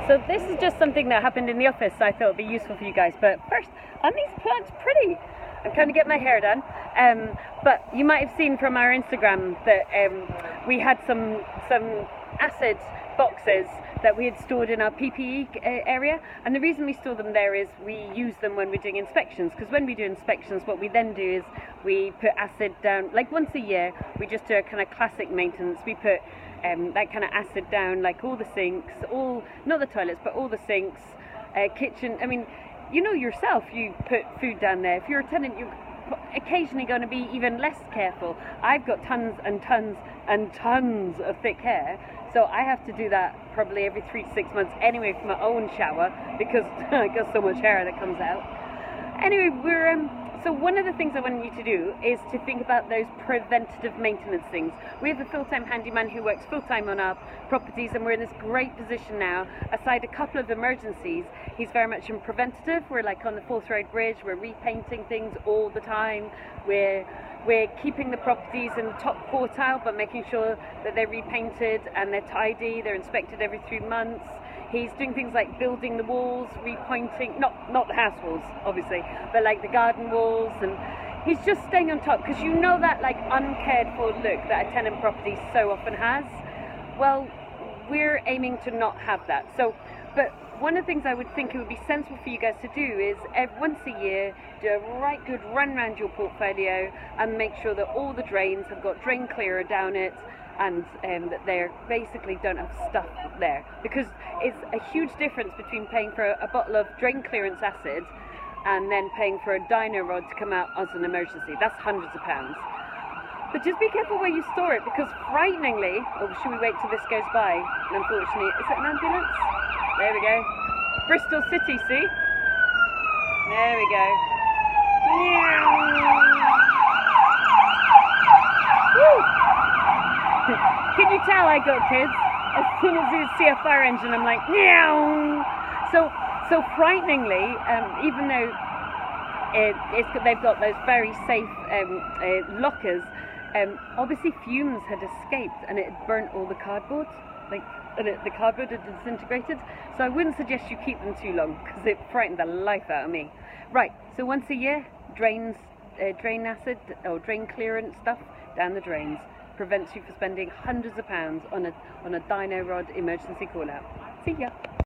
So this is just something that happened in the office, so I thought it would be useful for you guys. But first, aren't these plants pretty? I'm trying to get my hair done. But you might have seen from our Instagram that we had some acid boxes that we had stored in our PPE area, and the reason we store them there is we use them when we're doing inspections, because when we do inspections what we then do is we put acid down, like once a year we just do a kind of classic maintenance. We put that kind of acid down, like all the sinks, all, not the toilets, but all the sinks, kitchen. I mean, you know yourself, you put food down there. If you're a tenant, you're occasionally going to be even less careful. I've got tons and tons and tons of thick hair, so I have to do that probably every 3 to 6 months anyway for my own shower, because I got so much hair that comes out. Anyway, so one of the things I want you to do is to think about those preventative maintenance things. We have a full-time handyman who works full-time on our properties, and we're in this great position now. Aside a couple of emergencies, he's very much in preventative. We're like on the Forth Road Bridge, we're repainting things all the time. We're keeping the properties in the top quartile, but making sure that they're repainted and they're tidy, they're inspected every 3 months. He's doing things like building the walls, repointing, not the house walls, obviously, but like the garden walls, and he's just staying on top, because you know that like uncared for look that a tenant property so often has. Well, we're aiming to not have that. So, but one of the things I would think it would be sensible for you guys to do is once a year do a right good run around your portfolio and make sure that all the drains have got drain clearer down it, and that they basically don't have stuff there, because it's a huge difference between paying for a bottle of drain clearance acid and then paying for a dino rod to come out as an emergency. That's hundreds of pounds. But just be careful where you store it, because frighteningly, or should we wait till this goes by? Unfortunately, is it an ambulance? There we go. Bristol City, see? There we go. Woo! Can you tell I got kids? As soon as you see a fire engine, I'm like, meow. So frighteningly, even though they've got those very safe lockers, obviously fumes had escaped and it had burnt all the cardboard. The cardboard had disintegrated. So I wouldn't suggest you keep them too long, because it frightened the life out of me. Right, so once a year, drain acid or drain clearance stuff down the drains prevents you from spending hundreds of pounds on a dino rod emergency call out. See ya.